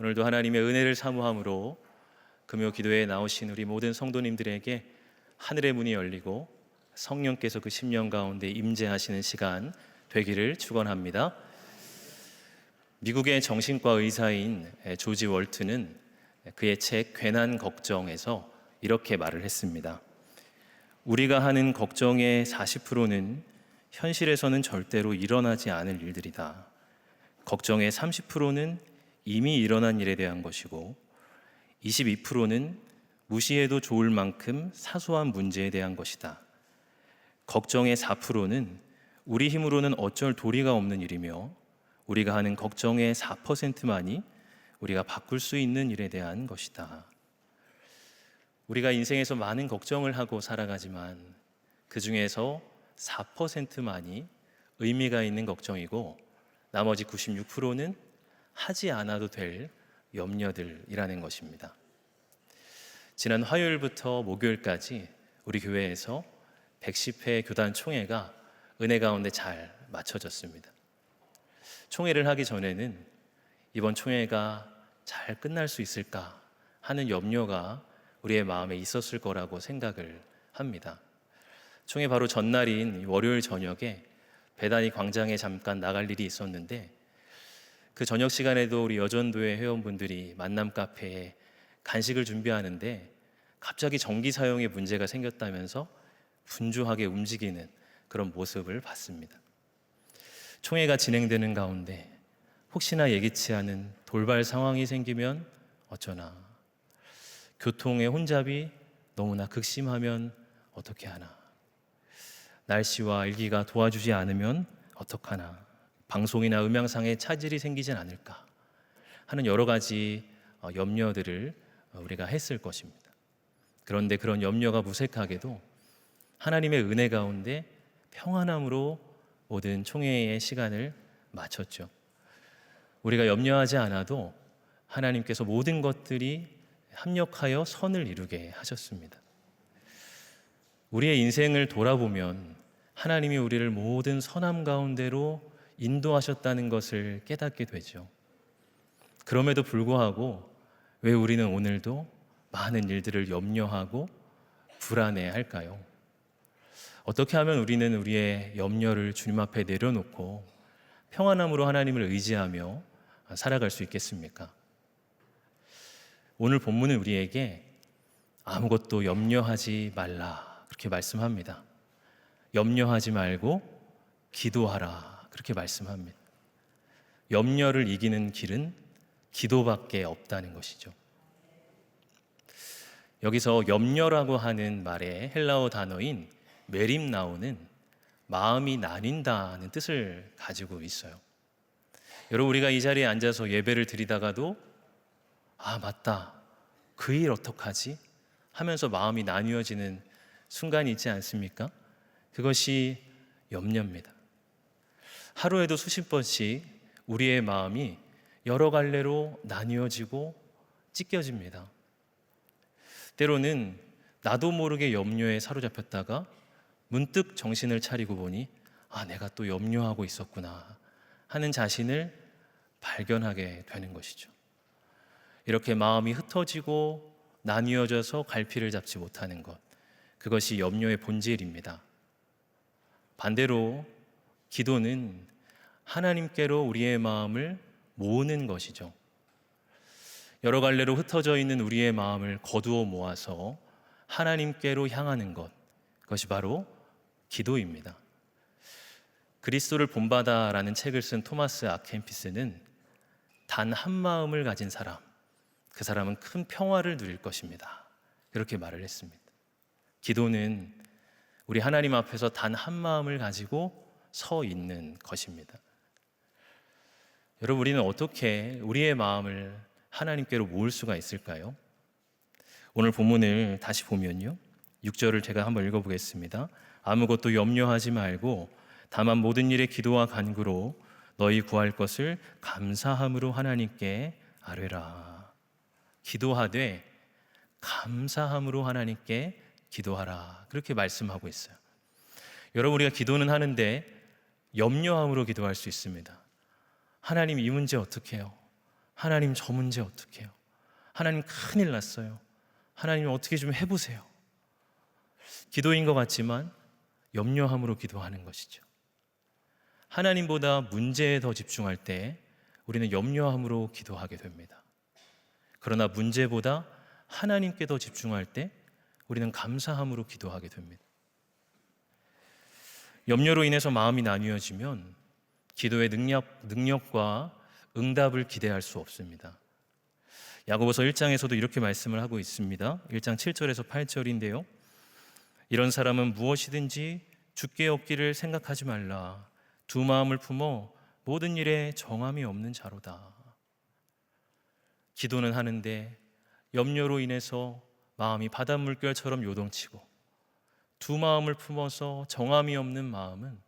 오늘도 하나님의 은혜를 사모함으로 금요 기도에 나오신 우리 모든 성도님들에게 하늘의 문이 열리고 성령께서 그 심령 가운데 임재하시는 시간 되기를 축원합니다. 미국의 정신과 의사인 조지 월트는 그의 책 괜한 걱정에서 이렇게 말을 했습니다. 우리가 하는 걱정의 40%는 현실에서는 절대로 일어나지 않을 일들이다. 걱정의 30%는 이미 일어난 일에 대한 것이고 22%는 무시해도 좋을 만큼 사소한 문제에 대한 것이다. 걱정의 4%는 우리 힘으로는 어쩔 도리가 없는 일이며 우리가 하는 걱정의 4%만이 우리가 바꿀 수 있는 일에 대한 것이다. 우리가 인생에서 많은 걱정을 하고 살아가지만 그 중에서 4%만이 의미가 있는 걱정이고 나머지 96%는 하지 않아도 될 염려들이라는 것입니다. 지난 화요일부터 목요일까지 우리 교회에서 110회 교단 총회가 은혜 가운데 잘 마쳐졌습니다. 총회를 하기 전에는 이번 총회가 잘 끝날 수 있을까 하는 염려가 우리의 마음에 있었을 거라고 생각을 합니다. 총회 바로 전날인 월요일 저녁에 배단위 광장에 잠깐 나갈 일이 있었는데 그 저녁 시간에도 우리 여전도의 회원분들이 만남 카페에 간식을 준비하는데 갑자기 전기 사용에 문제가 생겼다면서 분주하게 움직이는 그런 모습을 봤습니다. 총회가 진행되는 가운데 혹시나 예기치 않은 돌발 상황이 생기면 어쩌나, 교통의 혼잡이 너무나 극심하면 어떻게 하나, 날씨와 일기가 도와주지 않으면 어떡하나, 방송이나 음향상에 차질이 생기진 않을까 하는 여러 가지 염려들을 우리가 했을 것입니다. 그런데 그런 염려가 무색하게도 하나님의 은혜 가운데 평안함으로 모든 총회의 시간을 마쳤죠. 우리가 염려하지 않아도 하나님께서 모든 것들이 합력하여 선을 이루게 하셨습니다. 우리의 인생을 돌아보면 하나님이 우리를 모든 선함 가운데로 인도하셨다는 것을 깨닫게 되죠. 그럼에도 불구하고 왜 우리는 오늘도 많은 일들을 염려하고 불안해할까요? 어떻게 하면 우리는 우리의 염려를 주님 앞에 내려놓고 평안함으로 하나님을 의지하며 살아갈 수 있겠습니까? 오늘 본문은 우리에게 아무것도 염려하지 말라 그렇게 말씀합니다. 염려하지 말고 기도하라 그렇게 말씀합니다. 염려를 이기는 길은 기도밖에 없다는 것이죠. 여기서 염려라고 하는 말의 헬라어 단어인 메림나오는 마음이 나뉜다는 뜻을 가지고 있어요. 여러분, 우리가 이 자리에 앉아서 예배를 드리다가도 맞다, 그 일 어떡하지? 하면서 마음이 나뉘어지는 순간이 있지 않습니까? 그것이 염려입니다. 하루에도 수십 번씩 우리의 마음이 여러 갈래로 나뉘어지고 찢겨집니다. 때로는 나도 모르게 염려에 사로잡혔다가 문득 정신을 차리고 보니 내가 또 염려하고 있었구나 하는 자신을 발견하게 되는 것이죠. 이렇게 마음이 흩어지고 나뉘어져서 갈피를 잡지 못하는 것, 그것이 염려의 본질입니다. 반대로 기도는 하나님께로 우리의 마음을 모으는 것이죠. 여러 갈래로 흩어져 있는 우리의 마음을 거두어 모아서 하나님께로 향하는 것, 그것이 바로 기도입니다. 그리스도를 본받아라는 책을 쓴 토마스 아켄피스는 단 한 마음을 가진 사람, 그 사람은 큰 평화를 누릴 것입니다, 그렇게 말을 했습니다. 기도는 우리 하나님 앞에서 단 한 마음을 가지고 서 있는 것입니다. 여러분, 우리는 어떻게 우리의 마음을 하나님께로 모을 수가 있을까요? 오늘 본문을 다시 보면요, 6절을 제가 한번 읽어보겠습니다. 아무것도 염려하지 말고 다만 모든 일에 기도와 간구로 너희 구할 것을 감사함으로 하나님께 아뢰라. 기도하되 감사함으로 하나님께 기도하라, 그렇게 말씀하고 있어요. 여러분, 우리가 기도는 하는데 염려함으로 기도할 수 있습니다. 하나님, 이 문제 어떻게 해요? 하나님, 저 문제 어떡해요? 하나님, 큰일 났어요. 하나님, 어떻게 좀 해보세요. 기도인 것 같지만 염려함으로 기도하는 것이죠. 하나님보다 문제에 더 집중할 때 우리는 염려함으로 기도하게 됩니다. 그러나 문제보다 하나님께 더 집중할 때 우리는 감사함으로 기도하게 됩니다. 염려로 인해서 마음이 나뉘어지면 기도의 능력과 응답을 기대할 수 없습니다. 야고보서 1장에서도 이렇게 말씀을 하고 있습니다. 1장 7절에서 8절인데요. 이런 사람은 무엇이든지 주께 얻기를 생각하지 말라. 두 마음을 품어 모든 일에 정함이 없는 자로다. 기도는 하는데 염려로 인해서 마음이 바닷물결처럼 요동치고, 두 마음을 품어서 정함이 없는 마음은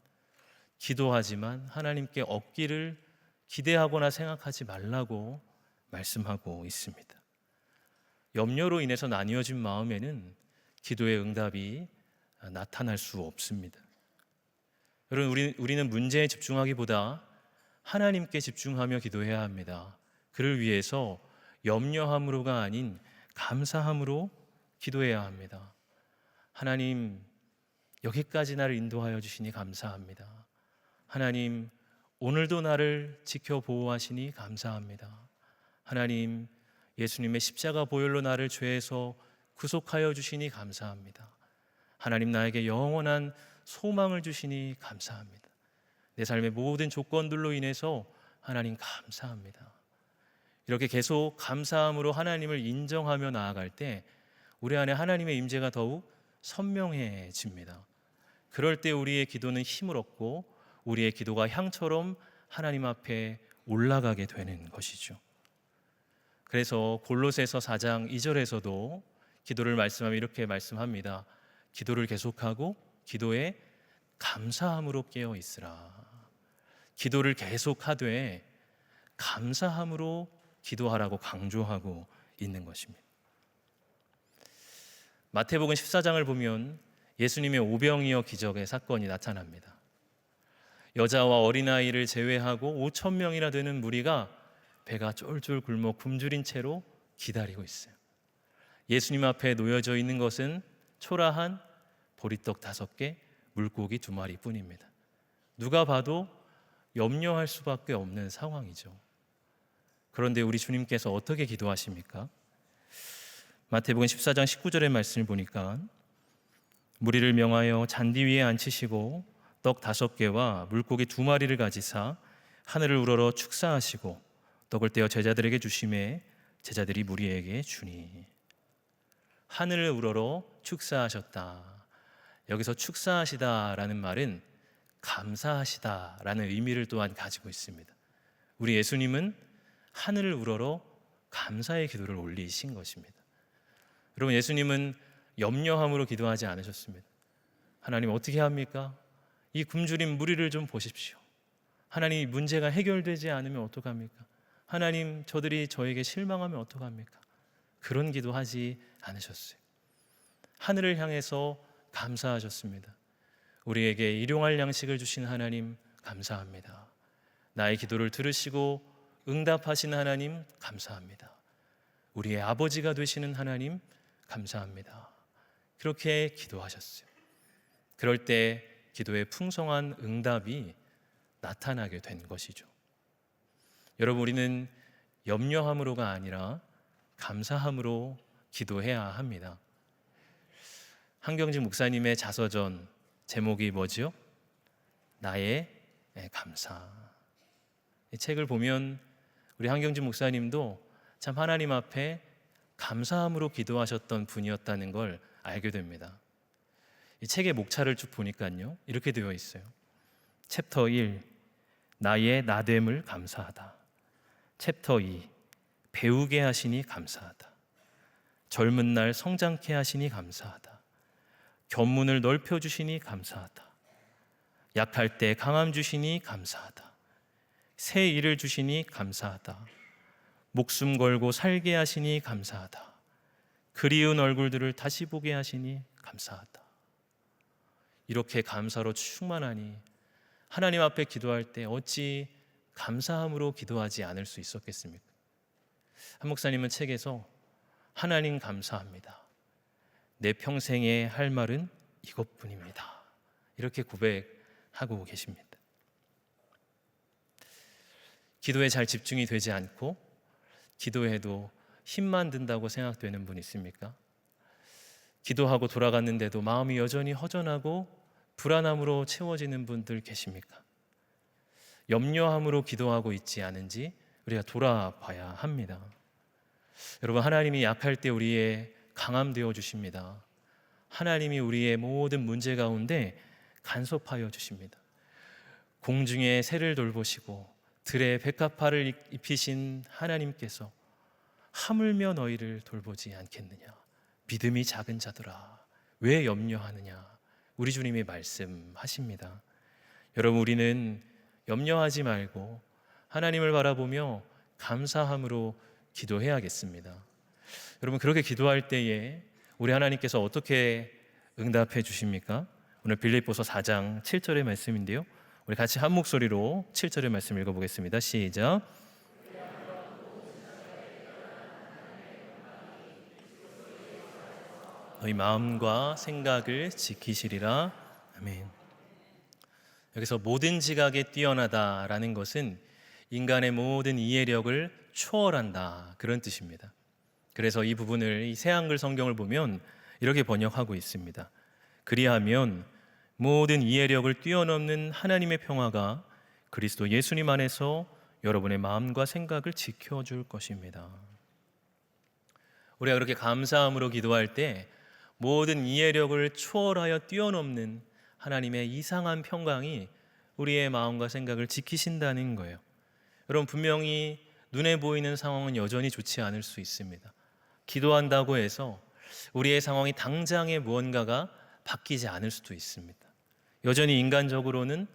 기도하지만 하나님께 얻기를 기대하거나 생각하지 말라고 말씀하고 있습니다. 염려로 인해서 나뉘어진 마음에는 기도의 응답이 나타날 수 없습니다. 여러분, 우리는 문제에 집중하기보다 하나님께 집중하며 기도해야 합니다. 그를 위해서 염려함으로가 아닌 감사함으로 기도해야 합니다. 하나님, 여기까지 나를 인도하여 주시니 감사합니다. 하나님, 오늘도 나를 지켜 보호하시니 감사합니다. 하나님, 예수님의 십자가 보혈로 나를 죄에서 구속하여 주시니 감사합니다. 하나님, 나에게 영원한 소망을 주시니 감사합니다. 내 삶의 모든 조건들로 인해서 하나님 감사합니다. 이렇게 계속 감사함으로 하나님을 인정하며 나아갈 때 우리 안에 하나님의 임재가 더욱 선명해집니다. 그럴 때 우리의 기도는 힘을 얻고 우리의 기도가 향처럼 하나님 앞에 올라가게 되는 것이죠. 그래서 골로새서 4장 2절에서도 기도를 말씀하며 이렇게 말씀합니다. 기도를 계속하고 기도에 감사함으로 깨어 있으라. 기도를 계속하되 감사함으로 기도하라고 강조하고 있는 것입니다. 마태복음 14장을 보면 예수님의 오병이어 기적의 사건이 나타납니다. 여자와 어린아이를 제외하고 5천 명이나 되는 무리가 배가 쫄쫄 굶어 굶주린 채로 기다리고 있어요. 예수님 앞에 놓여져 있는 것은 초라한 보리떡 5개, 물고기 2마리 뿐입니다. 누가 봐도 염려할 수밖에 없는 상황이죠. 그런데 우리 주님께서 어떻게 기도하십니까? 마태복음 14장 19절의 말씀을 보니까 무리를 명하여 잔디 위에 앉히시고 떡 5개와 물고기 2마리를 가지사 하늘을 우러러 축사하시고 떡을 떼어 제자들에게 주시매 제자들이 무리에게 주니. 하늘을 우러러 축사하셨다. 여기서 축사하시다라는 말은 감사하시다라는 의미를 또한 가지고 있습니다. 우리 예수님은 하늘을 우러러 감사의 기도를 올리신 것입니다. 여러분, 예수님은 염려함으로 기도하지 않으셨습니다. 하나님, 어떻게 합니까? 이 굶주린 무리를 좀 보십시오. 하나님, 문제가 해결되지 않으면 어떡합니까? 하나님, 저들이 저에게 실망하면 어떡합니까? 그런 기도하지 않으셨어요. 하늘을 향해서 감사하셨습니다. 우리에게 일용할 양식을 주신 하나님 감사합니다. 나의 기도를 들으시고 응답하신 하나님 감사합니다. 우리의 아버지가 되시는 하나님 감사합니다. 그렇게 기도하셨어요. 그럴 때 기도의 풍성한 응답이 나타나게 된 것이죠. 여러분, 우리는 염려함으로가 아니라 감사함으로 기도해야 합니다. 한경직 목사님의 자서전 제목이 뭐죠? 나의 감사. 이 책을 보면 우리 한경직 목사님도 참 하나님 앞에 감사함으로 기도하셨던 분이었다는 걸 알게 됩니다. 이 책의 목차를 쭉 보니까요, 이렇게 되어 있어요. 챕터 1, 나의 나됨을 감사하다. 챕터 2, 배우게 하시니 감사하다. 젊은 날 성장케 하시니 감사하다. 견문을 넓혀주시니 감사하다. 약할 때 강함 주시니 감사하다. 새 일을 주시니 감사하다. 목숨 걸고 살게 하시니 감사하다. 그리운 얼굴들을 다시 보게 하시니 감사하다. 이렇게 감사로 충만하니 하나님 앞에 기도할 때 어찌 감사함으로 기도하지 않을 수 있었겠습니까? 한 목사님은 책에서 하나님 감사합니다. 내 평생에 할 말은 이것뿐입니다. 이렇게 고백하고 계십니다. 기도에 잘 집중이 되지 않고 기도해도 힘만 든다고 생각되는 분 있습니까? 기도하고 돌아갔는데도 마음이 여전히 허전하고 불안함으로 채워지는 분들 계십니까? 염려함으로 기도하고 있지 않은지 우리가 돌아봐야 합니다. 여러분, 하나님이 약할 때 우리의 강함 되어 주십니다. 하나님이 우리의 모든 문제 가운데 간섭하여 주십니다. 공중에 새를 돌보시고 들에 백합화를 입히신 하나님께서 하물며 너희를 돌보지 않겠느냐? 믿음이 작은 자들아, 왜 염려하느냐? 우리 주님이 말씀하십니다. 여러분, 우리는 염려하지 말고 하나님을 바라보며 감사함으로 기도해야겠습니다. 여러분, 그렇게 기도할 때에 우리 하나님께서 어떻게 응답해 주십니까? 오늘 빌립보서 4장 7절의 말씀인데요, 우리 같이 한 목소리로 7절의 말씀 읽어보겠습니다. 시작. 너희 마음과 생각을 지키시리라. 아멘. 여기서 모든 지각에 뛰어나다라는 것은 인간의 모든 이해력을 초월한다, 그런 뜻입니다. 그래서 이 부분을 이 새한글 성경을 보면 이렇게 번역하고 있습니다. 그리하면 모든 이해력을 뛰어넘는 하나님의 평화가 그리스도 예수님 안에서 여러분의 마음과 생각을 지켜줄 것입니다. 우리가 그렇게 감사함으로 기도할 때 모든 이해력을 초월하여 뛰어넘는 하나님의 이상한 평강이 우리의 마음과 생각을 지키신다는 거예요. 여러분, 분명히 눈에 보이는 상황은 여전히 좋지 않을 수 있습니다. 기도한다고 해서 우리의 상황이 당장에 무언가가 바뀌지 않을 수도 있습니다. 여전히 인간적으로는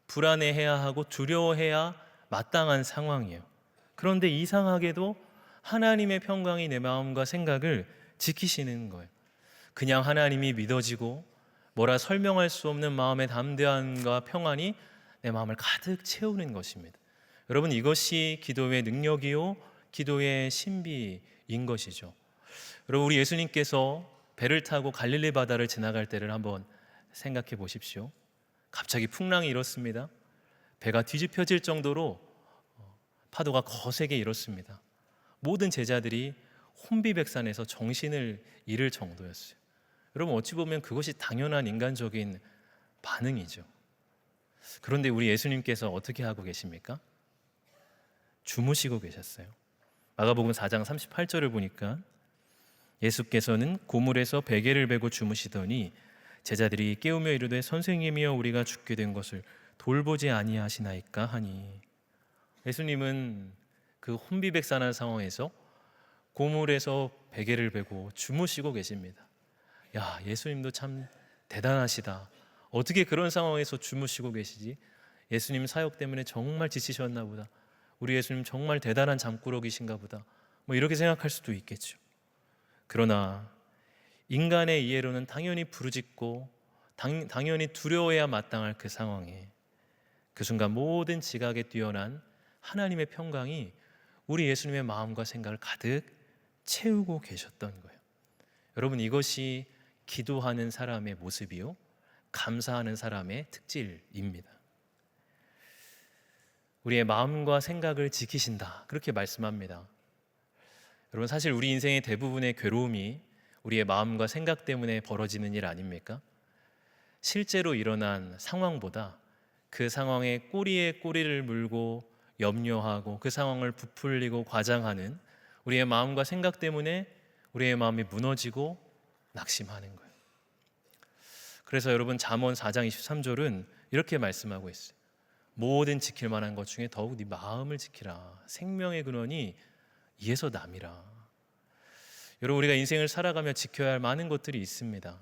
불안해해야 하고 두려워해야 마땅한 상황이에요. 그런데 이상하게도 하나님의 평강이 내 마음과 생각을 지키시는 거예요. 그냥 하나님이 믿어지고 뭐라 설명할 수 없는 마음의 담대함과 평안이 내 마음을 가득 채우는 것입니다. 여러분, 이것이 기도의 능력이요 기도의 신비인 것이죠. 여러분, 우리 예수님께서 배를 타고 갈릴리 바다를 지나갈 때를 한번 생각해 보십시오. 갑자기 풍랑이 일었습니다. 배가 뒤집혀질 정도로 파도가 거세게 일었습니다. 모든 제자들이 혼비백산해서 정신을 잃을 정도였어요. 여러분, 어찌 보면 그것이 당연한 인간적인 반응이죠. 그런데 우리 예수님께서 어떻게 하고 계십니까? 주무시고 계셨어요. 마가복음 4장 38절을 보니까 예수께서는 고물에서 베개를 베고 주무시더니 제자들이 깨우며 이르되 선생님이여, 우리가 죽게 된 것을 돌보지 아니하시나이까 하니, 예수님은 그 혼비백산한 상황에서 고물에서 베개를 베고 주무시고 계십니다. 야, 예수님도 참 대단하시다. 어떻게 그런 상황에서 주무시고 계시지? 예수님 사역 때문에 정말 지치셨나 보다. 우리 예수님 정말 대단한 잠꾸러기신가 보다. 이렇게 생각할 수도 있겠죠. 그러나 인간의 이해로는 당연히 부르짖고 당연히 두려워해야 마땅할 그 상황에 그 순간 모든 지각에 뛰어난 하나님의 평강이 우리 예수님의 마음과 생각을 가득 채우고 계셨던 거예요. 여러분, 이것이 기도하는 사람의 모습이요 감사하는 사람의 특질입니다. 우리의 마음과 생각을 지키신다, 그렇게 말씀합니다. 여러분, 사실 우리 인생의 대부분의 괴로움이 우리의 마음과 생각 때문에 벌어지는 일 아닙니까? 실제로 일어난 상황보다 그 상황에 꼬리에 꼬리를 물고 염려하고 그 상황을 부풀리고 과장하는 우리의 마음과 생각 때문에 우리의 마음이 무너지고 낙심하는 거예요. 그래서 여러분, 잠언 4장 23절은 이렇게 말씀하고 있어요. 모든 지킬 만한 것 중에 더욱 네 마음을 지키라. 생명의 근원이 이에서 남이라. 여러분, 우리가 인생을 살아가며 지켜야 할 많은 것들이 있습니다.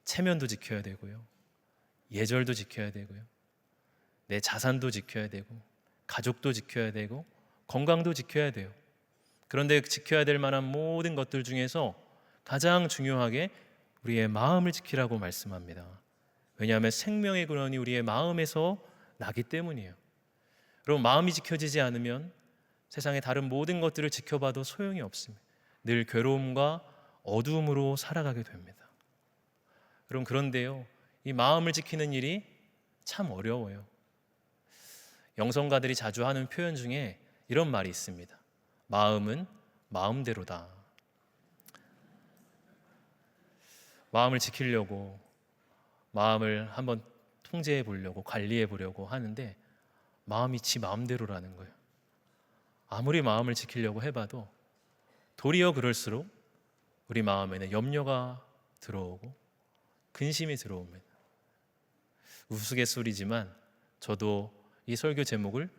체면도 지켜야 되고요, 예절도 지켜야 되고요, 내 자산도 지켜야 되고, 가족도 지켜야 되고, 건강도 지켜야 돼요. 그런데 지켜야 될 만한 모든 것들 중에서 가장 중요하게 우리의 마음을 지키라고 말씀합니다. 왜냐하면 생명의 근원이 우리의 마음에서 나기 때문이에요. 여러분, 마음이 지켜지지 않으면 세상의 다른 모든 것들을 지켜봐도 소용이 없습니다. 늘 괴로움과 어두움으로 살아가게 됩니다. 여러분, 그런데요, 이 마음을 지키는 일이 참 어려워요. 영성가들이 자주 하는 표현 중에 이런 말이 있습니다. 마음은 마음대로다. 마음을 지키려고, 마음을 한번 통제해 보려고, 관리해 보려고 하는데 마음이 지 마음대로라는 거예요. 아무리 마음을 지키려고 해봐도 도리어 그럴수록 우리 마음에는 염려가 들어오고 근심이 들어옵니다. 우스갯소리지만 저도 이 설교 제목을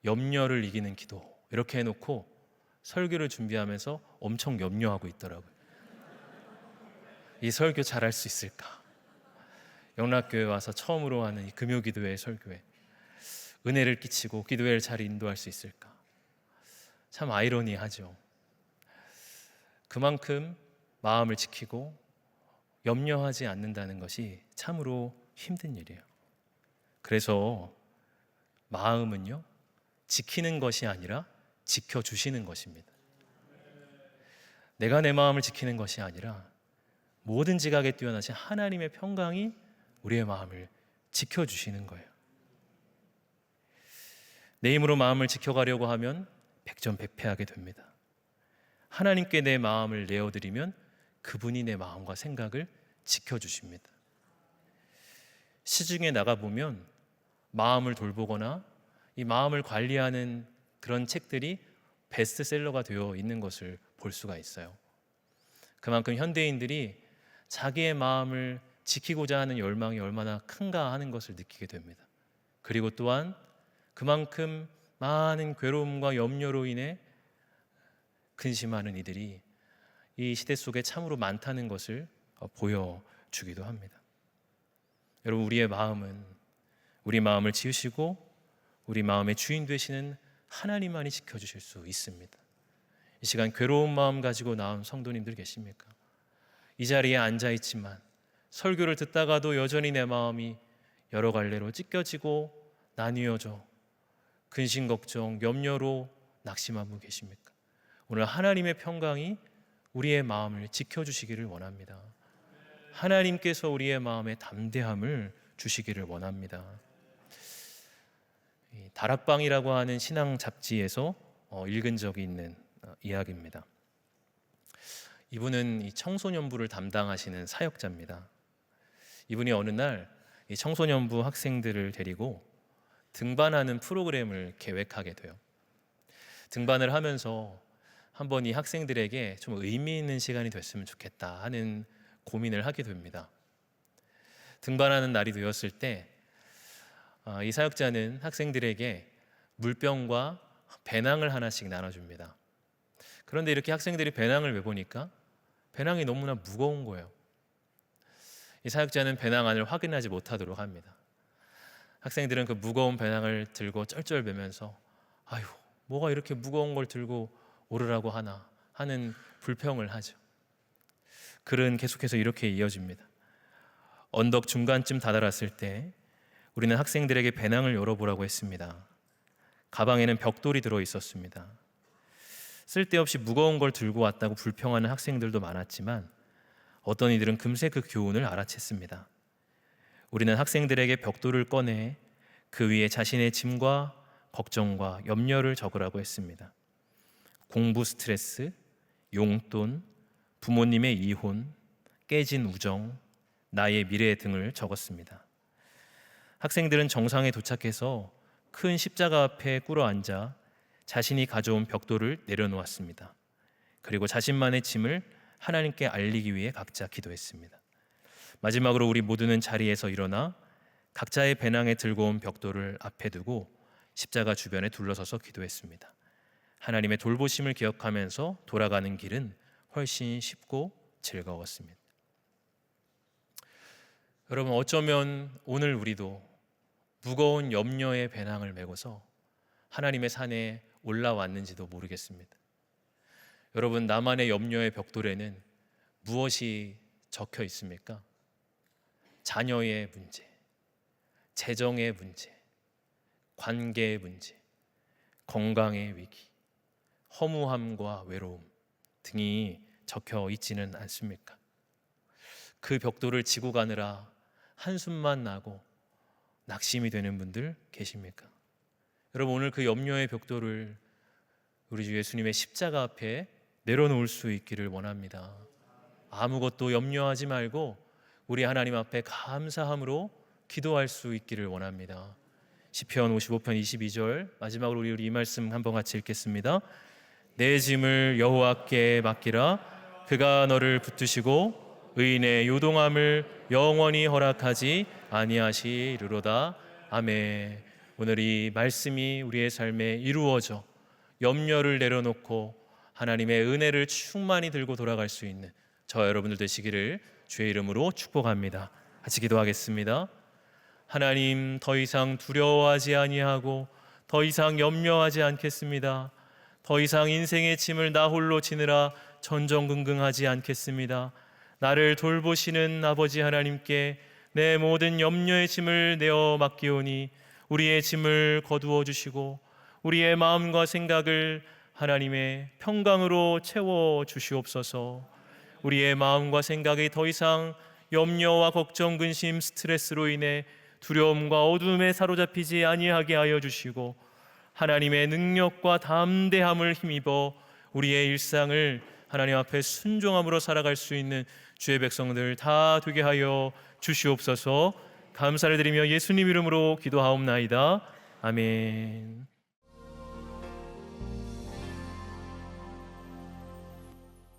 염려를 이기는 기도 이렇게 해놓고 설교를 준비하면서 엄청 염려하고 있더라고요. 이 설교 잘할 수 있을까? 영락교회 와서 처음으로 하는 이 금요기도회 설교회, 은혜를 끼치고 기도회를 잘 인도할 수 있을까? 참 아이러니하죠. 그만큼 마음을 지키고 염려하지 않는다는 것이 참으로 힘든 일이에요. 그래서 마음은요, 지키는 것이 아니라 지켜주시는 것입니다. 내가 내 마음을 지키는 것이 아니라 모든 지각에 뛰어나신 하나님의 평강이 우리의 마음을 지켜주시는 거예요. 내 힘으로 마음을 지켜가려고 하면 백전백패하게 됩니다. 하나님께 내 마음을 내어드리면 그분이 내 마음과 생각을 지켜주십니다. 시중에 나가보면 마음을 돌보거나 이 마음을 관리하는 그런 책들이 베스트셀러가 되어 있는 것을 볼 수가 있어요. 그만큼 현대인들이 자기의 마음을 지키고자 하는 열망이 얼마나 큰가 하는 것을 느끼게 됩니다. 그리고 또한 그만큼 많은 괴로움과 염려로 인해 근심하는 이들이 이 시대 속에 참으로 많다는 것을 보여주기도 합니다. 여러분, 우리의 마음은 우리 마음을 지으시고 우리 마음의 주인 되시는 하나님만이 지켜주실 수 있습니다. 이 시간 괴로운 마음 가지고 나온 성도님들 계십니까? 이 자리에 앉아있지만 설교를 듣다가도 여전히 내 마음이 여러 갈래로 찢겨지고 나뉘어져 근심, 걱정, 염려로 낙심한 분 계십니까? 오늘 하나님의 평강이 우리의 마음을 지켜주시기를 원합니다. 하나님께서 우리의 마음에 담대함을 주시기를 원합니다. 다락방이라고 하는 신앙 잡지에서 읽은 적이 있는 이야기입니다. 이분은 이 청소년부를 담당하시는 사역자입니다. 이분이 어느 날 이 청소년부 학생들을 데리고 등반하는 프로그램을 계획하게 돼요. 등반을 하면서 한번 이 학생들에게 좀 의미 있는 시간이 됐으면 좋겠다 하는 고민을 하게 됩니다. 등반하는 날이 되었을 때 이 사역자는 학생들에게 물병과 배낭을 하나씩 나눠줍니다. 그런데 이렇게 학생들이 배낭을 메보니까 배낭이 너무나 무거운 거예요. 이 사역자는 배낭 안을 확인하지 못하도록 합니다. 학생들은 그 무거운 배낭을 들고 쩔쩔매면서 아유, 뭐가 이렇게 무거운 걸 들고 오르라고 하나 하는 불평을 하죠. 글은 계속해서 이렇게 이어집니다. 언덕 중간쯤 다다랐을 때 우리는 학생들에게 배낭을 열어보라고 했습니다. 가방에는 벽돌이 들어 있었습니다. 쓸데없이 무거운 걸 들고 왔다고 불평하는 학생들도 많았지만 어떤 이들은 금세 그 교훈을 알아챘습니다. 우리는 학생들에게 벽돌을 꺼내 그 위에 자신의 짐과 걱정과 염려를 적으라고 했습니다. 공부 스트레스, 용돈, 부모님의 이혼, 깨진 우정, 나의 미래 등을 적었습니다. 학생들은 정상에 도착해서 큰 십자가 앞에 꿇어앉아 자신이 가져온 벽돌을 내려놓았습니다. 그리고 자신만의 짐을 하나님께 알리기 위해 각자 기도했습니다. 마지막으로 우리 모두는 자리에서 일어나 각자의 배낭에 들고 온 벽돌을 앞에 두고 십자가 주변에 둘러서서 기도했습니다. 하나님의 돌보심을 기억하면서 돌아가는 길은 훨씬 쉽고 즐거웠습니다. 여러분, 어쩌면 오늘 우리도 무거운 염려의 배낭을 메고서 하나님의 산에 올라왔는지도 모르겠습니다. 여러분, 나만의 염려의 벽돌에는 무엇이 적혀 있습니까? 자녀의 문제, 재정의 문제, 관계의 문제, 건강의 위기, 허무함과 외로움 등이 적혀 있지는 않습니까? 그 벽돌을 지고 가느라 한숨만 나고 낙심이 되는 분들 계십니까? 여러분, 오늘 그 염려의 벽돌을 우리 주 예수님의 십자가 앞에 내려놓을 수 있기를 원합니다. 아무것도 염려하지 말고 우리 하나님 앞에 감사함으로 기도할 수 있기를 원합니다. 시편 55편 22절 마지막으로 우리 이 말씀 한번 같이 읽겠습니다. 내 짐을 여호와께 맡기라. 그가 너를 붙드시고 의인의 요동함을 영원히 허락하지 아니하시리로다. 아멘. 오늘 이 말씀이 우리의 삶에 이루어져 염려를 내려놓고 하나님의 은혜를 충만히 들고 돌아갈 수 있는 저와 여러분들 되시기를 주의 이름으로 축복합니다. 같이 기도하겠습니다. 하나님, 더 이상 두려워하지 아니하고 더 이상 염려하지 않겠습니다. 더 이상 인생의 짐을 나 홀로 지느라 전전긍긍하지 않겠습니다. 나를 돌보시는 아버지 하나님께 내 모든 염려의 짐을 내어 맡기오니 우리의 짐을 거두어 주시고 우리의 마음과 생각을 하나님의 평강으로 채워 주시옵소서. 우리의 마음과 생각이 더 이상 염려와 걱정, 근심, 스트레스로 인해 두려움과 어둠에 사로잡히지 아니하게 하여 주시고 하나님의 능력과 담대함을 힘입어 우리의 일상을 하나님 앞에 순종함으로 살아갈 수 있는 주의 백성들 다 되게 하여 주시옵소서. 감사를 드리며 예수님 이름으로 기도하옵나이다. 아멘.